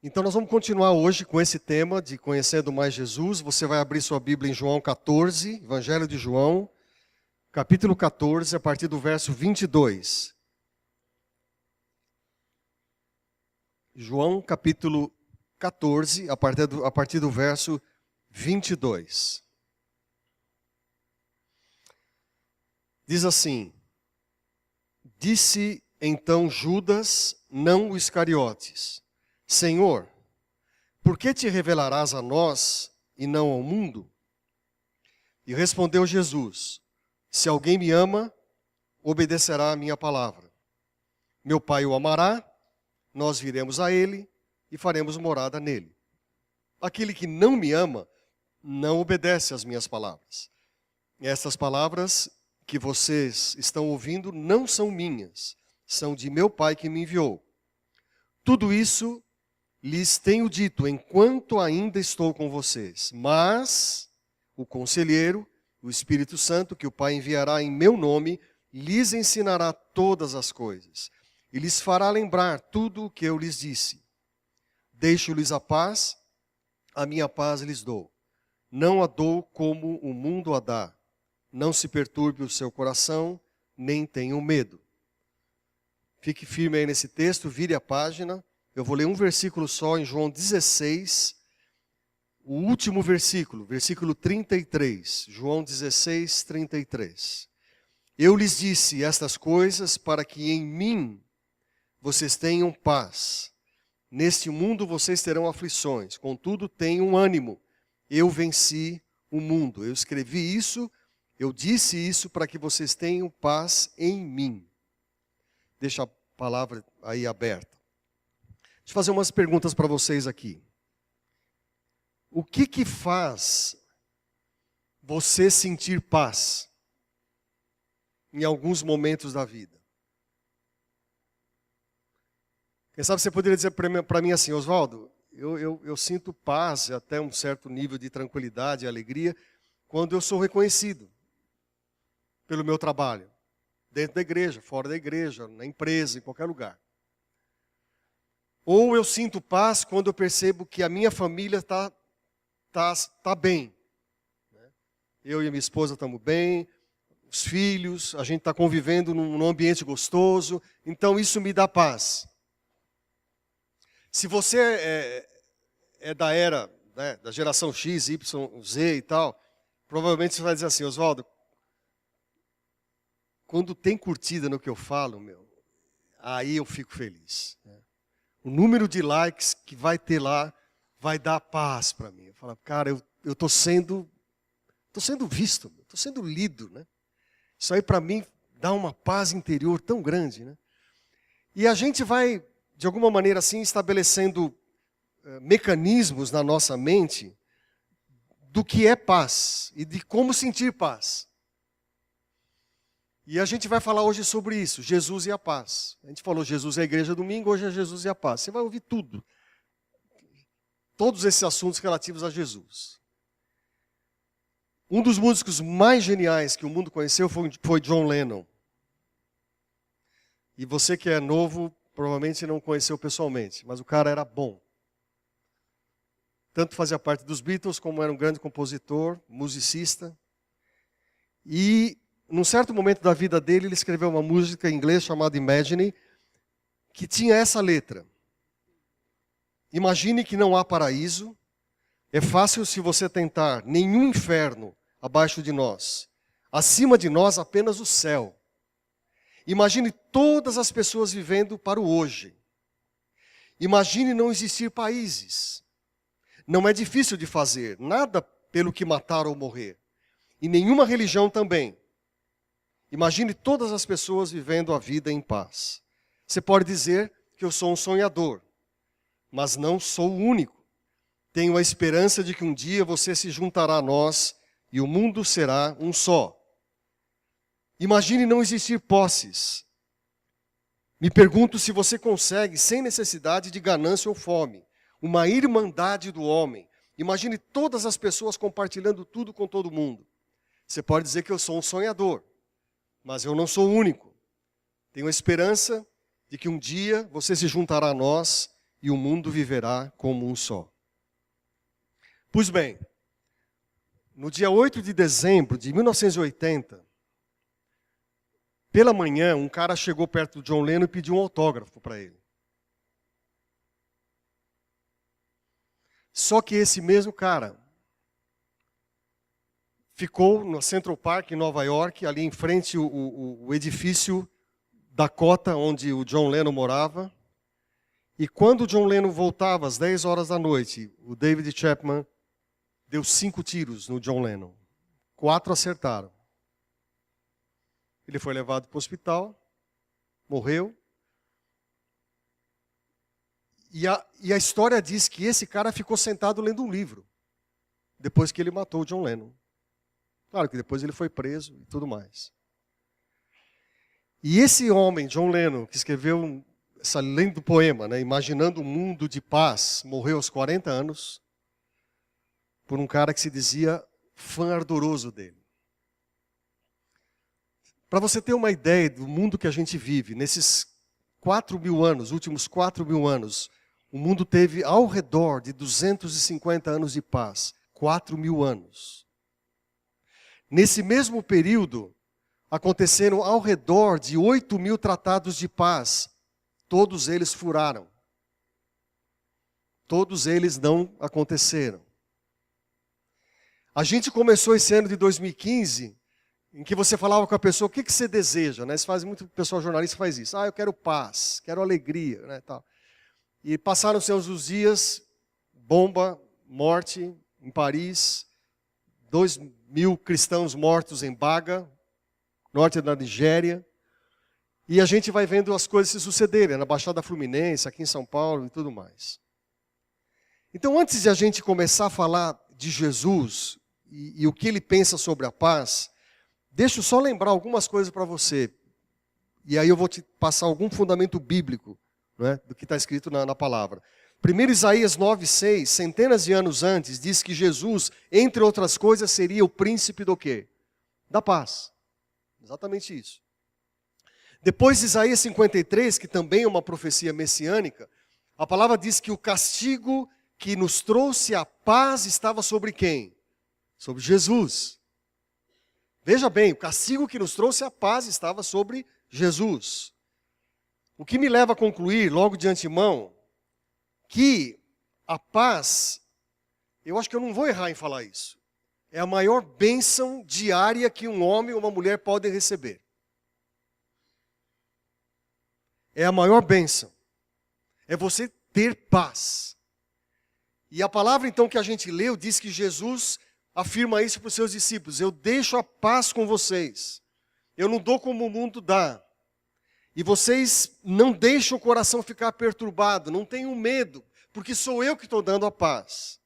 Então nós vamos continuar hoje com esse tema de conhecendo mais Jesus. Você vai abrir sua Bíblia em João 14, Evangelho de João, capítulo 14, a partir do verso 22. João capítulo 14, a partir do verso 22. Diz assim: Disse então Judas, não o Iscariotes: Senhor, por que te revelarás a nós e não ao mundo? E respondeu Jesus: Se alguém me ama, obedecerá a minha palavra. Meu Pai o amará, nós viremos a ele e faremos morada nele. Aquele que não me ama, não obedece às minhas palavras. Estas palavras que vocês estão ouvindo não são minhas, são de meu Pai que me enviou. Tudo isso lhes tenho dito enquanto ainda estou com vocês. Mas o Conselheiro, o Espírito Santo, que o Pai enviará em meu nome, lhes ensinará todas as coisas e lhes fará lembrar tudo o que eu lhes disse. Deixo-lhes a paz, a minha paz lhes dou. Não a dou como o mundo a dá. Não se perturbe o seu coração, nem tenham medo. Fique firme aí nesse texto, vire a página. Eu vou ler um versículo só em João 16, o último versículo, versículo 33. João 16, 33. Eu lhes disse estas coisas para que em mim vocês tenham paz. Neste mundo vocês terão aflições, contudo tenham ânimo. Eu venci o mundo. Eu escrevi isso, eu disse isso para que vocês tenham paz em mim. Deixa a palavra aí aberta. Deixa eu fazer umas perguntas para vocês aqui. O que faz você sentir paz em alguns momentos da vida? Quem sabe você poderia dizer para mim assim: Oswaldo, eu sinto paz, até um certo nível de tranquilidade e alegria, quando eu sou reconhecido pelo meu trabalho. Dentro da igreja, fora da igreja, na empresa, em qualquer lugar. Ou eu sinto paz quando eu percebo que a minha família está bem. Eu e a minha esposa estamos bem, os filhos, a gente está convivendo num ambiente gostoso, então isso me dá paz. Se você é da era, né, da geração X, Y, Z e tal, provavelmente você vai dizer assim: Oswaldo, quando tem curtida no que eu falo, aí eu fico feliz. O número de likes que vai ter lá vai dar paz para mim. Eu falo, cara, eu estou sendo visto, estou sendo lido. Né? Isso aí para mim dá uma paz interior tão grande. Né? E a gente vai, de alguma maneira assim, estabelecendo mecanismos na nossa mente do que é paz e de como sentir paz. E a gente vai falar hoje sobre isso, Jesus e a paz. A gente falou Jesus e a igreja domingo, hoje é Jesus e a paz. Você vai ouvir tudo. Todos esses assuntos relativos a Jesus. Um dos músicos mais geniais que o mundo conheceu foi John Lennon. E você que é novo, provavelmente não conheceu pessoalmente, mas o cara era bom. Tanto fazia parte dos Beatles, como era um grande compositor, musicista. E num certo momento da vida dele, ele escreveu uma música em inglês chamada Imagine, que tinha essa letra. Imagine que não há paraíso, é fácil se você tentar, nenhum inferno abaixo de nós. Acima de nós apenas o céu. Imagine todas as pessoas vivendo para o hoje. Imagine não existir países. Não é difícil de fazer, nada pelo que matar ou morrer. E nenhuma religião também. Imagine todas as pessoas vivendo a vida em paz. Você pode dizer que eu sou um sonhador, mas não sou o único. Tenho a esperança de que um dia você se juntará a nós e o mundo será um só. Imagine não existir posses. Me pergunto se você consegue, sem necessidade de ganância ou fome, uma irmandade do homem. Imagine todas as pessoas compartilhando tudo com todo mundo. Você pode dizer que eu sou um sonhador. Mas eu não sou o único. Tenho a esperança de que um dia você se juntará a nós e o mundo viverá como um só. Pois bem, no dia 8 de dezembro de 1980, pela manhã, um cara chegou perto do John Lennon e pediu um autógrafo para ele. Só que esse mesmo cara ficou no Central Park, em Nova York, ali em frente o edifício Dakota, onde o John Lennon morava. E quando o John Lennon voltava às 10 horas da noite, o David Chapman deu 5 tiros no John Lennon. 4 acertaram. Ele foi levado para o hospital, morreu. E a história diz que esse cara ficou sentado lendo um livro, depois que ele matou o John Lennon. Claro que depois ele foi preso e tudo mais. E esse homem, John Lennon, que escreveu essa lindo poema, né, Imaginando um Mundo de Paz, morreu aos 40 anos, por um cara que se dizia fã ardoroso dele. Para você ter uma ideia do mundo que a gente vive, nesses 4.000 anos, últimos 4.000 anos, o mundo teve ao redor de 250 anos de paz. 4.000 anos. Nesse mesmo período, aconteceram ao redor de 8.000 tratados de paz. Todos eles furaram. Todos eles não aconteceram. A gente começou esse ano de 2015, em que você falava com a pessoa, o que você deseja? Né? Muito pessoal jornalista faz isso. Eu quero paz, quero alegria. Né, tal. E passaram-se os dias, bomba, morte em Paris, 2.000 cristãos mortos em Baga, norte da Nigéria. E a gente vai vendo as coisas se sucederem, na Baixada Fluminense, aqui em São Paulo e tudo mais. Então, antes de a gente começar a falar de Jesus e o que ele pensa sobre a paz, deixa eu só lembrar algumas coisas para você. E aí eu vou te passar algum fundamento bíblico, né, do que está escrito na palavra. 1 Isaías 9,6, centenas de anos antes, diz que Jesus, entre outras coisas, seria o príncipe do quê? Da paz. Exatamente isso. Depois de Isaías 53, que também é uma profecia messiânica, a palavra diz que o castigo que nos trouxe a paz estava sobre quem? Sobre Jesus. Veja bem, o castigo que nos trouxe a paz estava sobre Jesus. O que me leva a concluir, logo de antemão, que a paz, eu acho que eu não vou errar em falar isso, é a maior bênção diária que um homem ou uma mulher podem receber. É a maior bênção. É você ter paz. E a palavra então que a gente leu diz que Jesus afirma isso para os seus discípulos. Eu deixo a paz com vocês. Eu não dou como o mundo dá. E vocês não deixam o coração ficar perturbado. Não tenham medo. Porque sou eu que estou dando a paz.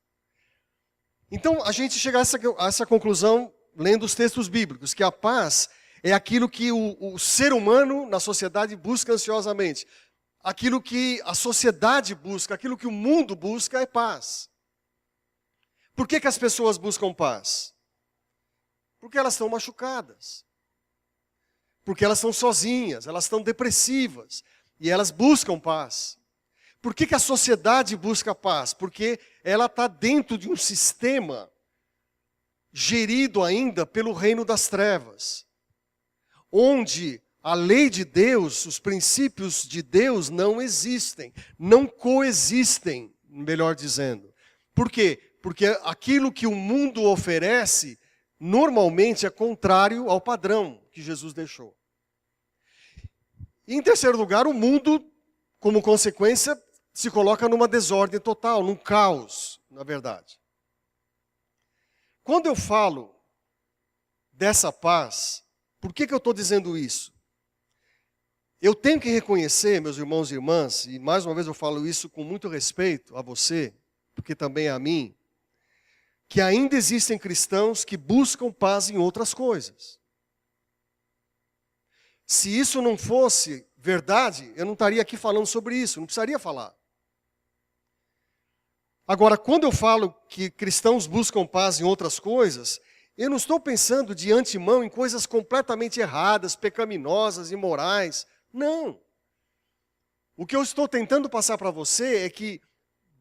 Então a gente chega a essa conclusão lendo os textos bíblicos. Que a paz é aquilo que o ser humano na sociedade busca ansiosamente. Aquilo que a sociedade busca, aquilo que o mundo busca é paz. Por que as pessoas buscam paz? Porque elas estão machucadas. Porque elas estão sozinhas, elas estão depressivas. E elas buscam paz. Por que a sociedade busca paz? Porque ela está dentro de um sistema gerido ainda pelo reino das trevas. Onde a lei de Deus, os princípios de Deus não existem, não coexistem, melhor dizendo. Por quê? Porque aquilo que o mundo oferece, normalmente é contrário ao padrão que Jesus deixou. E em terceiro lugar, o mundo, como consequência, se coloca numa desordem total, num caos, na verdade. Quando eu falo dessa paz, por que eu estou dizendo isso? Eu tenho que reconhecer, meus irmãos e irmãs, e mais uma vez eu falo isso com muito respeito a você, porque também é a mim, que ainda existem cristãos que buscam paz em outras coisas. Se isso não fosse verdade, eu não estaria aqui falando sobre isso, não precisaria falar. Agora, quando eu falo que cristãos buscam paz em outras coisas, eu não estou pensando de antemão em coisas completamente erradas, pecaminosas, imorais. Não. O que eu estou tentando passar para você é que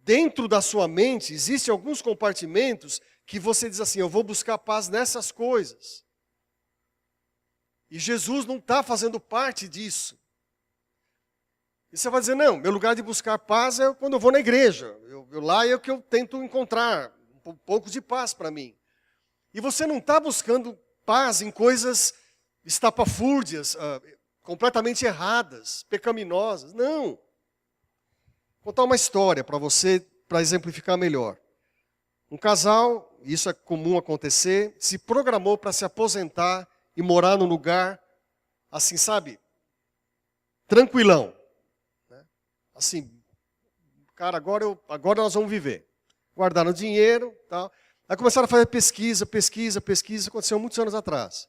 dentro da sua mente existem alguns compartimentos que você diz assim, eu vou buscar paz nessas coisas. E Jesus não está fazendo parte disso. E você vai dizer, não, meu lugar de buscar paz é quando eu vou na igreja. Lá é o que eu tento encontrar, um pouco de paz para mim. E você não está buscando paz em coisas estapafúrdias, completamente erradas, pecaminosas. Não. Vou contar uma história para você, para exemplificar melhor. Um casal, isso é comum acontecer, se programou para se aposentar e morar num lugar, assim, sabe, tranquilão. Né? Assim, cara, agora nós vamos viver. Guardaram dinheiro, tal. Aí começaram a fazer pesquisa, aconteceu muitos anos atrás.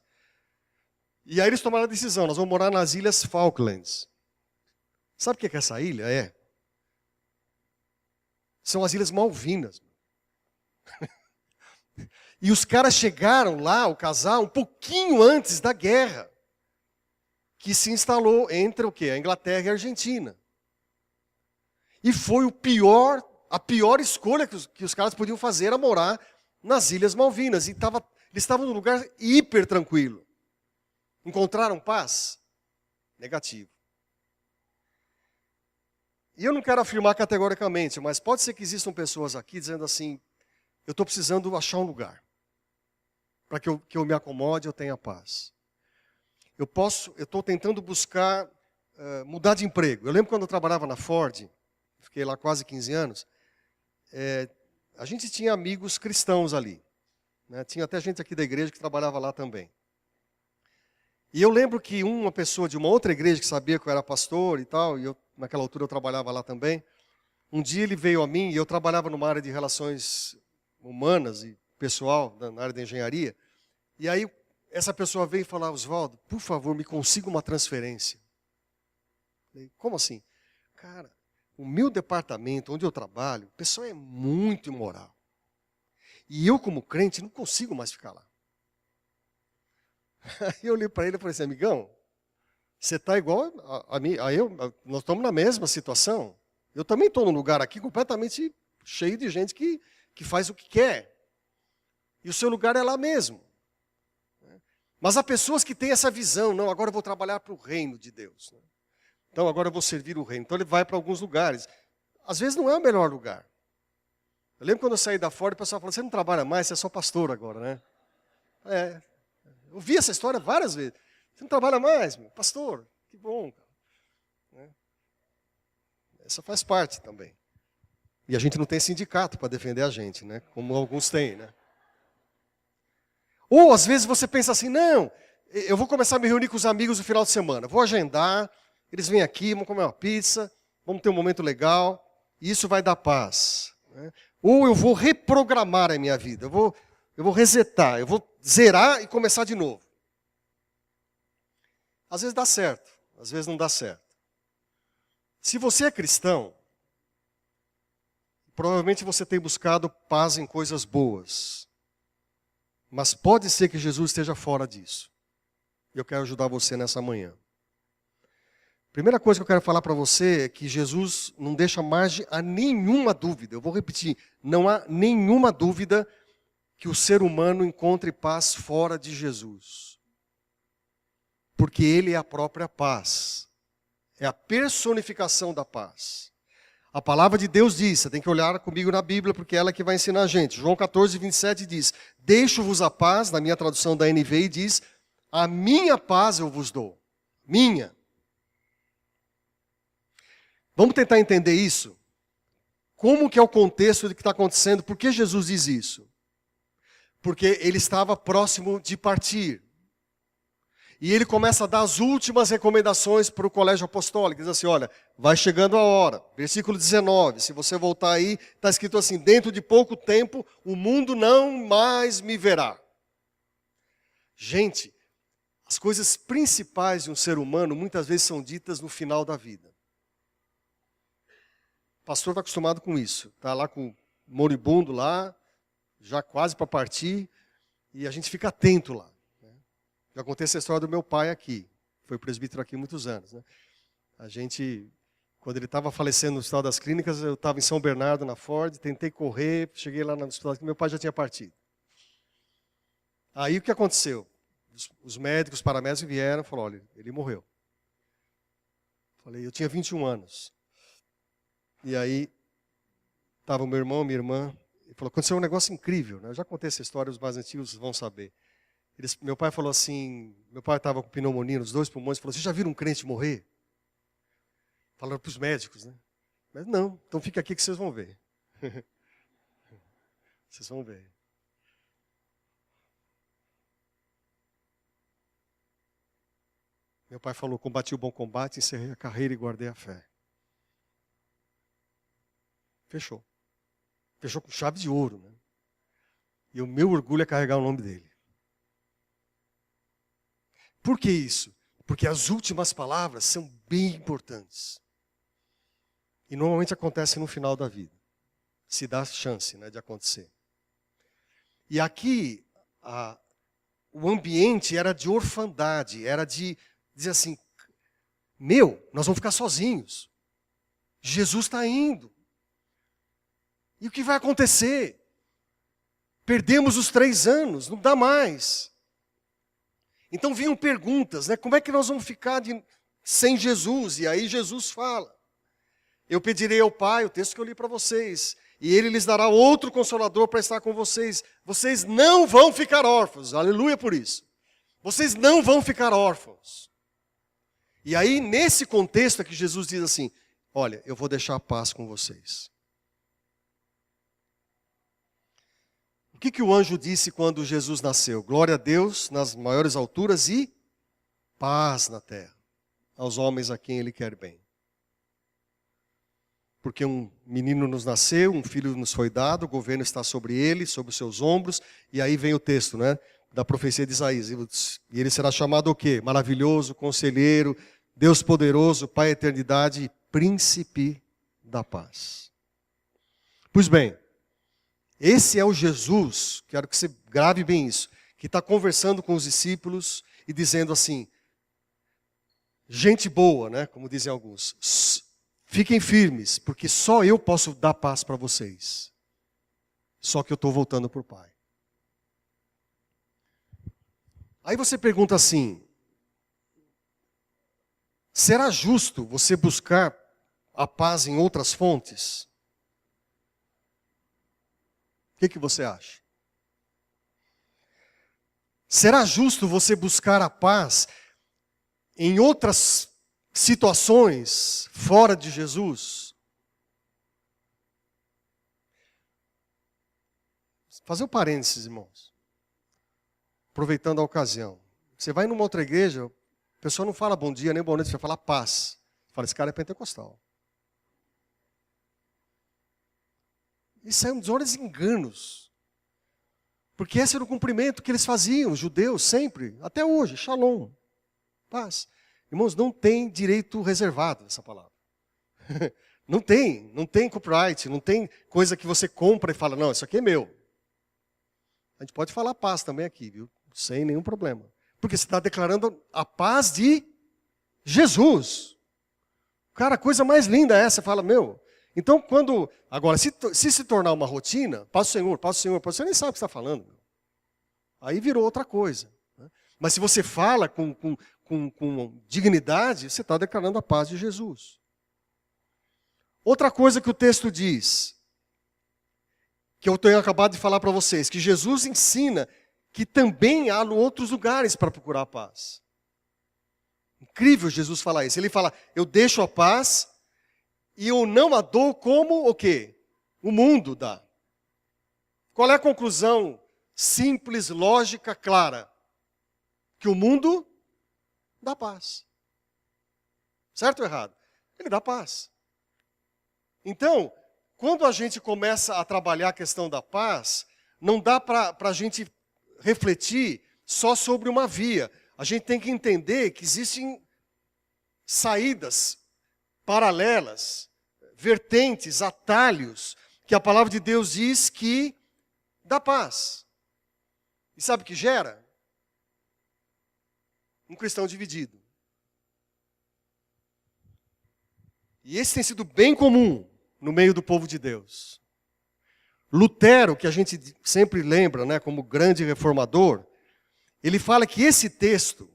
E aí eles tomaram a decisão, nós vamos morar nas Ilhas Falklands. Sabe o que é essa ilha? São as Ilhas Malvinas. E os caras chegaram lá, o casal, um pouquinho antes da guerra, que se instalou entre o quê? A Inglaterra e a Argentina. E foi a pior escolha que os caras podiam fazer era morar nas Ilhas Malvinas. E eles estavam num lugar hiper tranquilo. Encontraram paz? Negativo. E eu não quero afirmar categoricamente, mas pode ser que existam pessoas aqui dizendo assim, eu estou precisando achar um lugar para que eu me acomode e eu tenha paz. Eu estou tentando buscar mudar de emprego. Eu lembro quando eu trabalhava na Ford, fiquei lá quase 15 anos, a gente tinha amigos cristãos ali. Né? Tinha até gente aqui da igreja que trabalhava lá também. E eu lembro que uma pessoa de uma outra igreja que sabia que eu era pastor e tal, e naquela altura eu trabalhava lá também, um dia ele veio a mim, e eu trabalhava numa área de relações humanas e pessoal, na área da engenharia, e aí essa pessoa veio e falou, Oswaldo, por favor, me consiga uma transferência. Eu falei, como assim? Cara, o meu departamento, onde eu trabalho, o pessoal é muito imoral. E eu, como crente, não consigo mais ficar lá. Aí eu olhei para ele e falei assim, amigão, você está igual a mim, nós estamos na mesma situação. Eu também estou num lugar aqui completamente cheio de gente que faz o que quer. E o seu lugar é lá mesmo. Mas há pessoas que têm essa visão, não, agora eu vou trabalhar para o reino de Deus. Então agora eu vou servir o reino. Então ele vai para alguns lugares. Às vezes não é o melhor lugar. Eu lembro quando eu saí da Ford, o pessoal falou, você não trabalha mais, você é só pastor agora, né? Eu vi essa história várias vezes. Você não trabalha mais, meu? Pastor, que bom. Cara. Essa faz parte também. E a gente não tem sindicato para defender a gente, né? Como alguns têm, né? Ou às vezes você pensa assim, não, eu vou começar a me reunir com os amigos no final de semana. Vou agendar, eles vêm aqui, vamos comer uma pizza, vamos ter um momento legal, e isso vai dar paz. Né? Ou eu vou reprogramar a minha vida, eu vou resetar, eu vou zerar e começar de novo. Às vezes dá certo, às vezes não dá certo. Se você é cristão, provavelmente você tem buscado paz em coisas boas. Mas pode ser que Jesus esteja fora disso. E eu quero ajudar você nessa manhã. Primeira coisa que eu quero falar para você é que Jesus não deixa margem a nenhuma dúvida. Eu vou repetir, não há nenhuma dúvida que o ser humano encontre paz fora de Jesus. Porque Ele é a própria paz. É a personificação da paz. A palavra de Deus diz, você tem que olhar comigo na Bíblia, porque é ela que vai ensinar a gente. João 14, 27 diz, deixo-vos a paz, na minha tradução da NVI diz, a minha paz eu vos dou. Minha. Vamos tentar entender isso? Como que é o contexto do que está acontecendo? Por que Jesus diz isso? Porque ele estava próximo de partir. E ele começa a dar as últimas recomendações para o colégio apostólico. Diz assim, olha, vai chegando a hora. Versículo 19, se você voltar aí, está escrito assim, dentro de pouco tempo, o mundo não mais me verá. Gente, as coisas principais de um ser humano, muitas vezes são ditas no final da vida. O pastor está acostumado com isso. Está lá com o moribundo lá, já quase para partir, e a gente fica atento lá. Já contei essa história do meu pai aqui. Foi presbítero aqui há muitos anos. Né? A gente, Quando ele estava falecendo no Hospital das Clínicas, eu estava em São Bernardo, na Ford, tentei correr, cheguei lá no hospital, meu pai já tinha partido. Aí o que aconteceu? Os médicos, os paramédicos vieram e falaram, olha, ele morreu. Falei, eu tinha 21 anos. E aí, estava o meu irmão, minha irmã, e falou, aconteceu um negócio incrível, né? Eu já contei essa história, os mais antigos vão saber. Meu pai falou assim, meu pai estava com pneumonia nos 2 pulmões, falou, vocês já viram um crente morrer? Falaram para os médicos, né? Mas não, então fica aqui que vocês vão ver. Vocês vão ver. Meu pai falou, combati o bom combate, encerrei a carreira e guardei a fé. Fechou. Fechou com chave de ouro, né? E o meu orgulho é carregar o nome dele. Por que isso? Porque as últimas palavras são bem importantes. E normalmente acontece no final da vida. Se dá chance, né, de acontecer. E aqui, o ambiente era de orfandade, era de dizer assim, nós vamos ficar sozinhos. Jesus está indo. E o que vai acontecer? Perdemos os 3 anos, não dá mais. Então vinham perguntas, né? Como é que nós vamos ficar sem Jesus? E aí Jesus fala, eu pedirei ao Pai, o texto que eu li para vocês, e Ele lhes dará outro Consolador para estar com vocês. Vocês não vão ficar órfãos, aleluia por isso. Vocês não vão ficar órfãos. E aí, nesse contexto é que Jesus diz assim, olha, eu vou deixar a paz com vocês. O que o anjo disse quando Jesus nasceu? Glória a Deus nas maiores alturas e paz na terra, aos homens a quem Ele quer bem. Porque um menino nos nasceu, um filho nos foi dado, o governo está sobre ele, sobre os seus ombros, e aí vem o texto, né, da profecia de Isaías. E ele será chamado o quê? Maravilhoso, Conselheiro, Deus poderoso, Pai da eternidade e Príncipe da paz. Pois bem, esse é o Jesus, quero que você grave bem isso, que está conversando com os discípulos e dizendo assim, gente boa, né, como dizem alguns, fiquem firmes, porque só eu posso dar paz para vocês. Só que eu estou voltando para o Pai. Aí você pergunta assim, será justo você buscar a paz em outras fontes? O que você acha? Será justo você buscar a paz em outras situações fora de Jesus? Fazer um parênteses, irmãos. Aproveitando a ocasião. Você vai numa outra igreja, a pessoa não fala bom dia nem boa noite, você fala paz. Você fala, esse cara é pentecostal. Isso é um dos maiores enganos. Porque esse era o cumprimento que eles faziam, os judeus, sempre, até hoje, shalom, paz. Irmãos, não tem direito reservado essa palavra. Não tem copyright, não tem coisa que você compra e fala, não, isso aqui é meu. A gente pode falar paz também aqui, viu? Sem nenhum problema. Porque você está declarando a paz de Jesus. Cara, a coisa mais linda é essa, você fala, então quando, agora, se tornar uma rotina, paz do Senhor, você nem sabe o que está falando. Aí virou outra coisa. Né? Mas se você fala com dignidade, você está declarando a paz de Jesus. Outra coisa que o texto diz, que eu tenho acabado de falar para vocês, que Jesus ensina que também há outros lugares para procurar a paz. Incrível Jesus falar isso. Ele fala, eu deixo a paz e eu não a dou como o quê? O mundo dá. Qual é a conclusão simples, lógica, clara? Que o mundo dá paz. Certo ou errado? Ele dá paz. Então, quando a gente começa a trabalhar a questão da paz, não dá para a gente refletir só sobre uma via. A gente tem que entender que existem saídas paralelas, vertentes, atalhos, que a palavra de Deus diz que dá paz. E sabe o que gera? Um cristão dividido. E esse tem sido bem comum no meio do povo de Deus. Lutero, que a gente sempre lembra, né, como grande reformador, ele fala que esse texto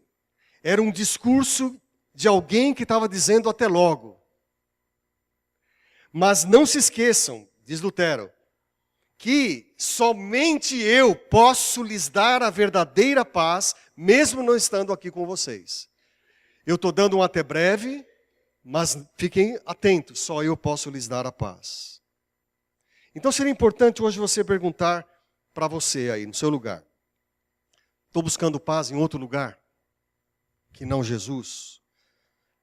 era um discurso de alguém que estava dizendo até logo. Mas não se esqueçam, diz Lutero, que somente eu posso lhes dar a verdadeira paz, mesmo não estando aqui com vocês. Eu estou dando um até breve, mas fiquem atentos, só eu posso lhes dar a paz. Então seria importante hoje você perguntar para você aí, no seu lugar. Estou buscando paz em outro lugar, que não Jesus?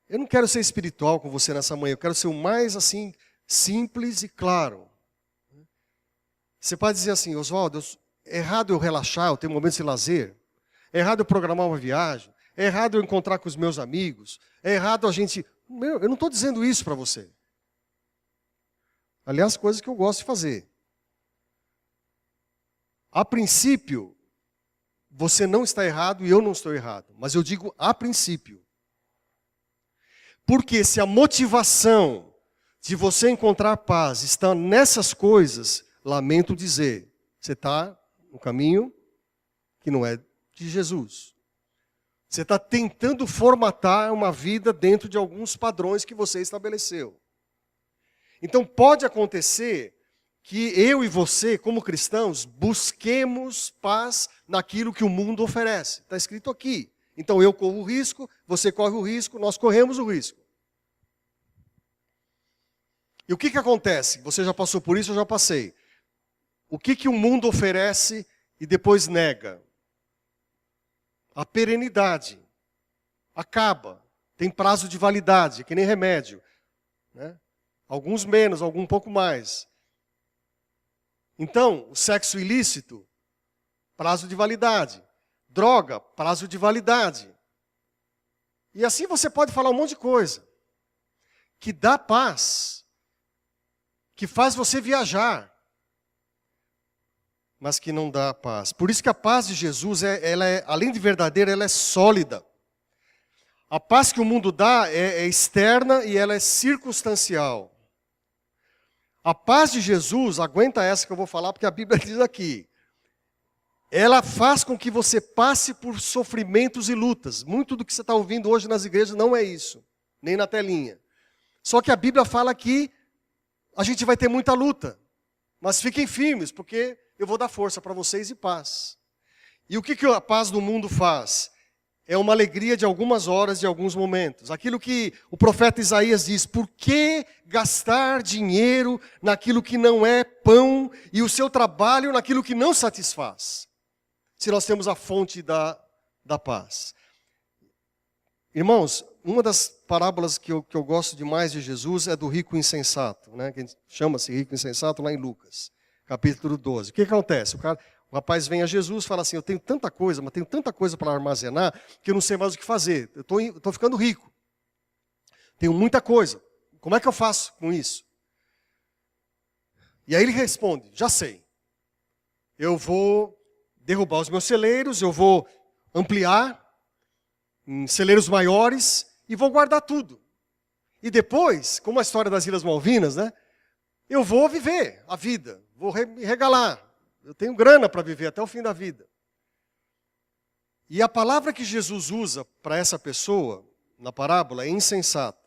Eu não quero ser espiritual com você nessa manhã, eu quero ser o mais assim, simples e claro. Você pode dizer assim, Oswaldo, é errado eu relaxar, eu ter momentos de lazer? É errado eu programar uma viagem? É errado eu encontrar com os meus amigos? É errado a gente... Eu não estou dizendo isso para você. Aliás, coisas que eu gosto de fazer. A princípio, você não está errado e eu não estou errado. Mas eu digo a princípio. Porque se a motivação de você encontrar paz está nessas coisas, lamento dizer, você está no caminho que não é de Jesus. Você está tentando formatar uma vida dentro de alguns padrões que você estabeleceu. Então pode acontecer que eu e você, como cristãos, busquemos paz naquilo que o mundo oferece. Está escrito aqui. Então eu corro o risco, você corre o risco, nós corremos o risco. E o que acontece? Você já passou por isso, eu já passei. O que o mundo oferece e depois nega? A perenidade. Acaba. Tem prazo de validade, que nem remédio. Né? Alguns menos, alguns um pouco mais. Então, o sexo ilícito, prazo de validade. Droga, prazo de validade. E assim você pode falar um monte de coisa. Que dá paz. Que faz você viajar. Mas que não dá paz. Por isso que a paz de Jesus, ela é, além de verdadeira, ela é sólida. A paz que o mundo dá é externa e ela é circunstancial. A paz de Jesus, aguenta essa que eu vou falar, porque a Bíblia diz aqui. Ela faz com que você passe por sofrimentos e lutas. Muito do que você está ouvindo hoje nas igrejas não é isso, nem na telinha. Só que a Bíblia fala que a gente vai ter muita luta. Mas fiquem firmes, porque eu vou dar força para vocês e paz. E o que a paz do mundo faz? É uma alegria de algumas horas, de alguns momentos. Aquilo que o profeta Isaías diz, por que gastar dinheiro naquilo que não é pão e o seu trabalho naquilo que não satisfaz? Se nós temos a fonte da paz. Irmãos, uma das parábolas que eu gosto demais de Jesus é do rico insensato, né? Que chama-se rico insensato lá em Lucas, capítulo 12. O que acontece? O rapaz vem a Jesus e fala assim, eu tenho tanta coisa, mas tenho tanta coisa para armazenar, que eu não sei mais o que fazer. Eu estou ficando rico. Tenho muita coisa. Como é que eu faço com isso? E aí ele responde, já sei. Eu vou derrubar os meus celeiros, eu vou ampliar em celeiros maiores e vou guardar tudo. E depois, como a história das Ilhas Malvinas, né? Eu vou viver a vida, vou me regalar. Eu tenho grana para viver até o fim da vida. E a palavra que Jesus usa para essa pessoa, na parábola, é insensato.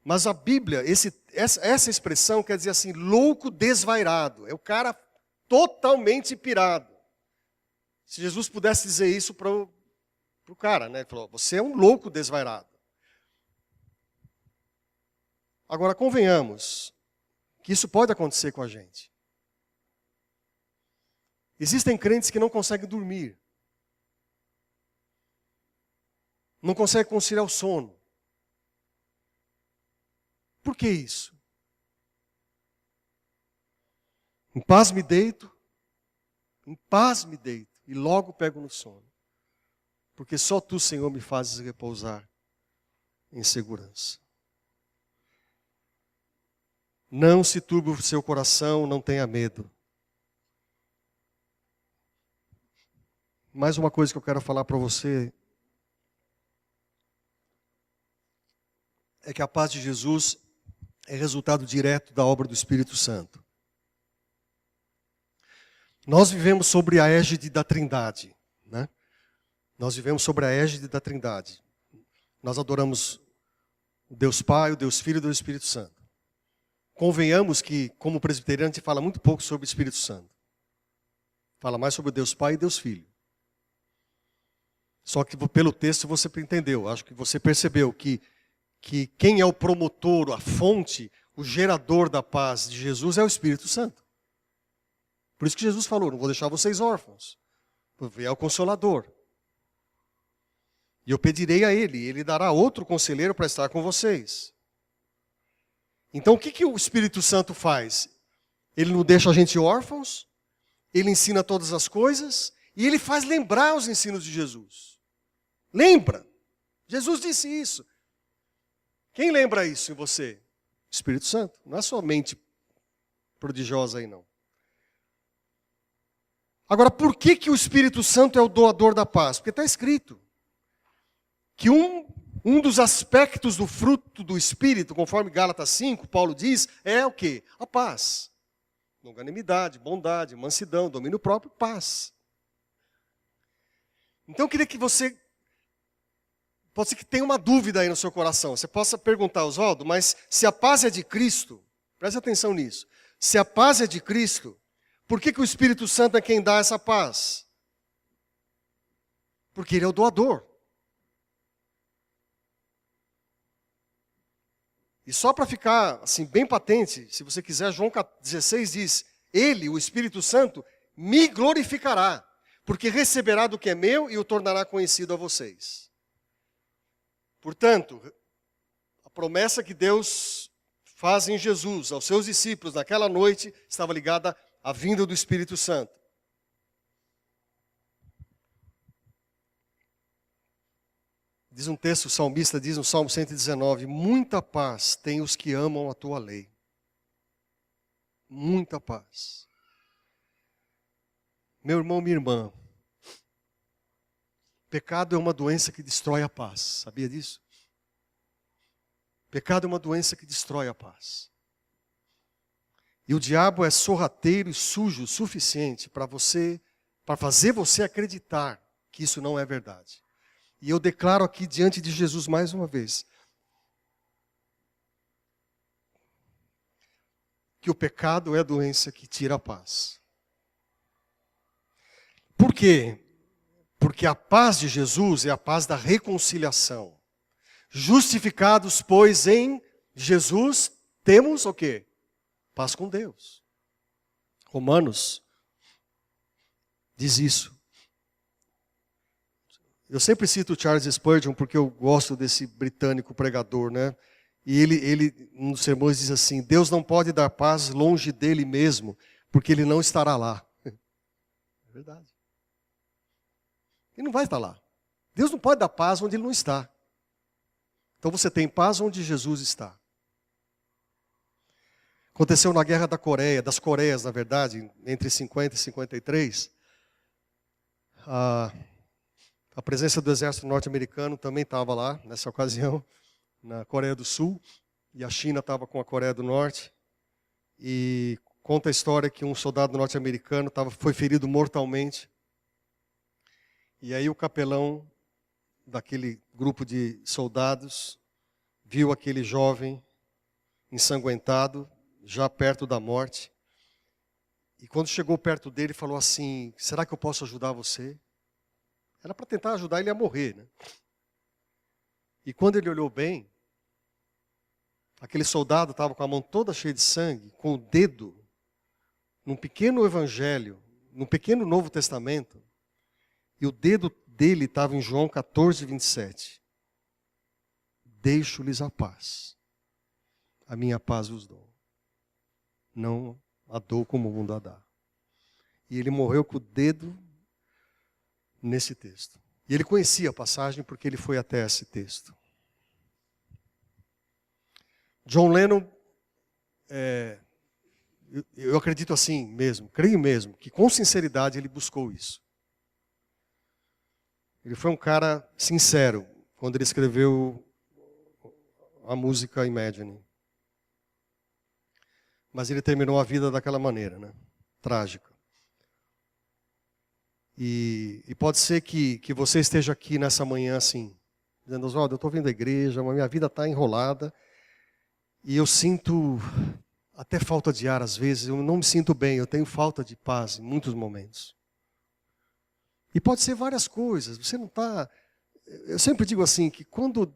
Mas a Bíblia, essa expressão quer dizer assim, louco desvairado. É o cara totalmente pirado. Se Jesus pudesse dizer isso para o cara, né? Ele falou, você é um louco desvairado. Agora, convenhamos que isso pode acontecer com a gente. Existem crentes que não conseguem dormir. Não conseguem conciliar o sono. Por que isso? Em paz me deito, e logo pego no sono. Porque só Tu, Senhor, me fazes repousar em segurança. Não se turbe o seu coração, não tenha medo. Mais uma coisa que eu quero falar para você é que a paz de Jesus é resultado direto da obra do Espírito Santo. Nós vivemos sobre a égide da Trindade, né? Nós vivemos sobre a égide da Trindade. Nós adoramos o Deus Pai, o Deus Filho e o Deus Espírito Santo. Convenhamos que, como presbiteriano, a gente fala muito pouco sobre o Espírito Santo. Fala mais sobre o Deus Pai e Deus Filho. Só que pelo texto você entendeu, acho que você percebeu que quem é o promotor, a fonte, o gerador da paz de Jesus é o Espírito Santo. Por isso que Jesus falou, não vou deixar vocês órfãos. Vou enviar o Consolador. E eu pedirei a ele dará outro conselheiro para estar com vocês. Então o que o Espírito Santo faz? Ele não deixa a gente órfãos, ele ensina todas as coisas, e ele faz lembrar os ensinos de Jesus. Lembra? Jesus disse isso. Quem lembra isso em você? O Espírito Santo. Não é sua mente prodigiosa aí não. Agora, por que o Espírito Santo é o doador da paz? Porque está escrito que um dos aspectos do fruto do Espírito, conforme Gálatas 5, Paulo diz, é o quê? A paz. Longanimidade, bondade, mansidão, domínio próprio, paz. Então eu queria que você, pode ser que tenha uma dúvida aí no seu coração, você possa perguntar, Oswaldo, mas se a paz é de Cristo, preste atenção nisso, se a paz é de Cristo, por que o Espírito Santo é quem dá essa paz? Porque ele é o doador. E só para ficar assim bem patente, se você quiser, João 16 diz, ele, o Espírito Santo, me glorificará, porque receberá do que é meu e o tornará conhecido a vocês. Portanto, a promessa que Deus faz em Jesus aos seus discípulos naquela noite estava ligada à vinda do Espírito Santo. Diz um texto, o salmista diz no Salmo 119, muita paz tem os que amam a tua lei. Muita paz. Meu irmão, minha irmã, pecado é uma doença que destrói a paz. Sabia disso? Pecado é uma doença que destrói a paz. E o diabo é sorrateiro e sujo o suficiente para fazer você acreditar que isso não é verdade. E eu declaro aqui diante de Jesus mais uma vez, que o pecado é a doença que tira a paz. Por quê? Porque a paz de Jesus é a paz da reconciliação. Justificados, pois, em Jesus, temos o quê? Paz com Deus. Romanos diz isso. Eu sempre cito o Charles Spurgeon porque eu gosto desse britânico pregador, né? E ele nos sermões diz assim, Deus não pode dar paz longe dele mesmo, porque ele não estará lá. É verdade. Ele não vai estar lá. Deus não pode dar paz onde ele não está. Então você tem paz onde Jesus está. Aconteceu na Guerra da Coreia, das Coreias, na verdade, entre 50 e 53. A presença do exército norte-americano também estava lá, nessa ocasião, na Coreia do Sul. E a China estava com a Coreia do Norte. E conta a história que um soldado norte-americano foi ferido mortalmente. E aí o capelão daquele grupo de soldados viu aquele jovem ensanguentado, já perto da morte. E quando chegou perto dele, falou assim, será que eu posso ajudar você? Era para tentar ajudar ele a morrer, né? E quando ele olhou bem, aquele soldado estava com a mão toda cheia de sangue, com o dedo, num pequeno evangelho, num pequeno Novo Testamento, e o dedo dele estava em João 14, 27. Deixo-lhes a paz. A minha paz vos dou. Não a dou como o mundo a dá. E ele morreu com o dedo nesse texto. E ele conhecia a passagem porque ele foi até esse texto. John Lennon, eu acredito assim mesmo, creio mesmo, que com sinceridade ele buscou isso. Ele foi um cara sincero quando ele escreveu a música Imagine. Mas ele terminou a vida daquela maneira, né? Trágica. E pode ser que você esteja aqui nessa manhã assim, dizendo, Oswaldo, eu estou vindo à igreja, mas minha vida está enrolada, e eu sinto até falta de ar às vezes, eu não me sinto bem, eu tenho falta de paz em muitos momentos. E pode ser várias coisas, você não está... Eu sempre digo assim, que quando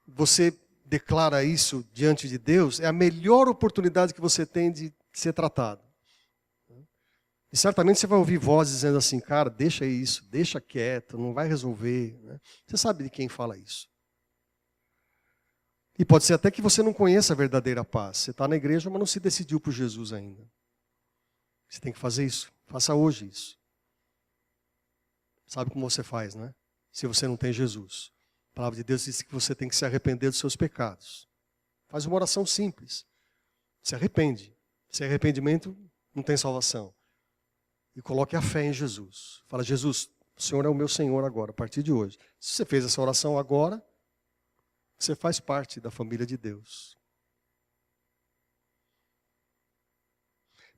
você declara isso diante de Deus, é a melhor oportunidade que você tem de ser tratado. E certamente você vai ouvir vozes dizendo assim, cara, deixa isso, deixa quieto, não vai resolver. Você sabe de quem fala isso. E pode ser até que você não conheça a verdadeira paz. Você está na igreja, mas não se decidiu por Jesus ainda. Você tem que fazer isso. Faça hoje isso. Sabe como você faz, né? Se você não tem Jesus. A palavra de Deus diz que você tem que se arrepender dos seus pecados. Faz uma oração simples. Se arrepende. Sem arrependimento, não tem salvação. E coloque a fé em Jesus. Fala, Jesus, o Senhor é o meu Senhor agora, a partir de hoje. Se você fez essa oração agora, você faz parte da família de Deus.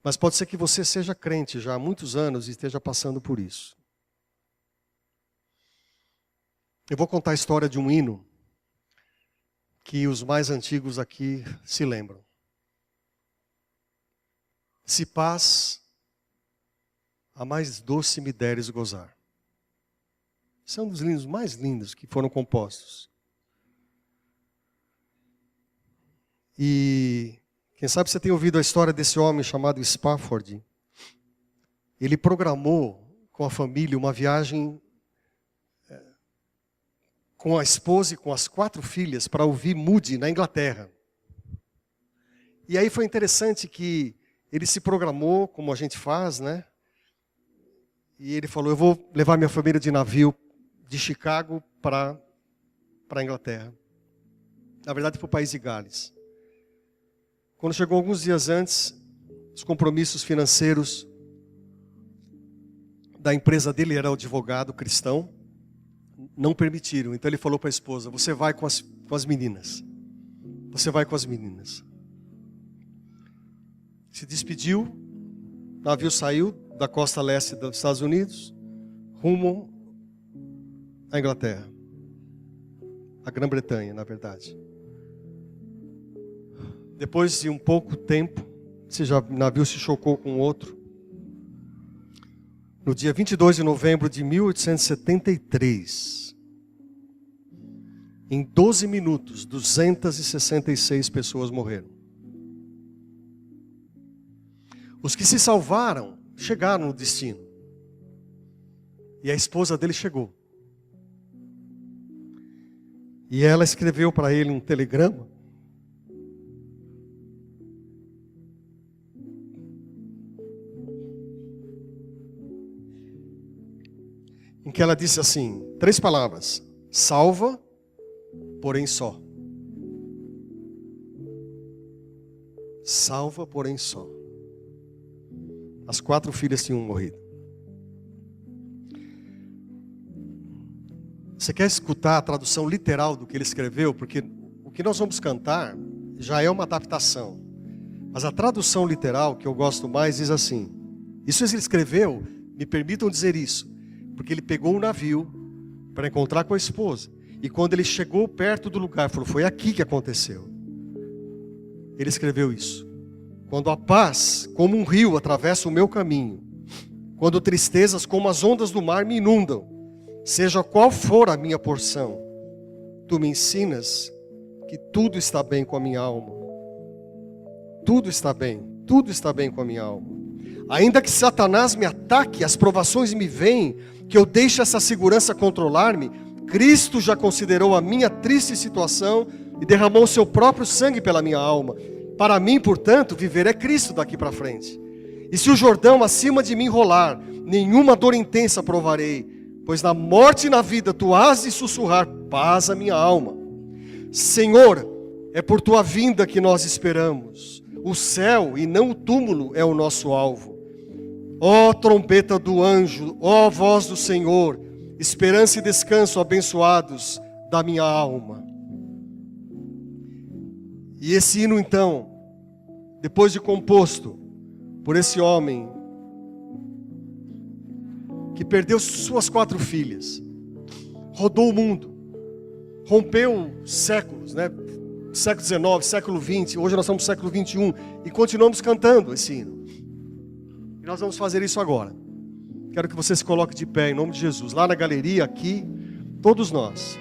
Mas pode ser que você seja crente já há muitos anos e esteja passando por isso. Eu vou contar a história de um hino que os mais antigos aqui se lembram. Se paz, a mais doce me deres gozar. Esse é um dos hinos mais lindos que foram compostos. E quem sabe você tem ouvido a história desse homem chamado Spafford. Ele programou com a família uma viagem com a esposa e com as 4 filhas para ouvir Moody na Inglaterra. E aí foi interessante que ele se programou, como a gente faz, né? E ele falou, eu vou levar minha família de navio de Chicago para a Inglaterra. Na verdade, para o país de Gales. Quando chegou alguns dias antes, os compromissos financeiros da empresa dele, era advogado cristão, não permitiram. Então ele falou para a esposa, você vai com as meninas. Você vai com as meninas. Se despediu, o navio saiu da costa leste dos Estados Unidos, rumo à Inglaterra. A Grã-Bretanha, na verdade. Depois de um pouco tempo, esse navio se chocou com outro. No dia 22 de novembro de 1873, em 12 minutos, 266 pessoas morreram. Os que se salvaram, chegaram no destino. E a esposa dele chegou. E ela escreveu para ele um telegrama. Em que ela disse assim, 3 palavras. Salva, porém só. Salva, porém só. As 4 filhas tinham morrido. Você quer escutar a tradução literal do que ele escreveu? Porque o que nós vamos cantar já é uma adaptação. Mas a tradução literal, que eu gosto mais, diz assim. Isso ele escreveu, me permitam dizer isso, porque ele pegou um navio para encontrar com a esposa. E quando ele chegou perto do lugar, falou, foi aqui que aconteceu. Ele escreveu isso. Quando a paz, como um rio, atravessa o meu caminho, quando tristezas como as ondas do mar me inundam, seja qual for a minha porção, tu me ensinas que tudo está bem com a minha alma. Tudo está bem com a minha alma. Ainda que Satanás me ataque, as provações me vêm, que eu deixe essa segurança controlar-me, Cristo já considerou a minha triste situação e derramou o seu próprio sangue pela minha alma. Para mim, portanto, viver é Cristo daqui para frente. E se o Jordão acima de mim rolar, nenhuma dor intensa provarei, pois na morte e na vida tu hás de sussurrar paz à minha alma. Senhor, é por tua vinda que nós esperamos. O céu e não o túmulo é o nosso alvo. Ó trombeta do anjo, ó voz do Senhor, esperança e descanso abençoados da minha alma. E esse hino então depois de composto por esse homem que perdeu suas 4 filhas, rodou o mundo, rompeu séculos, né? Século XIX, século XX, hoje nós estamos no século XXI e continuamos cantando esse hino. E nós vamos fazer isso agora. Quero que você se coloque de pé em nome de Jesus, lá na galeria, aqui, todos nós.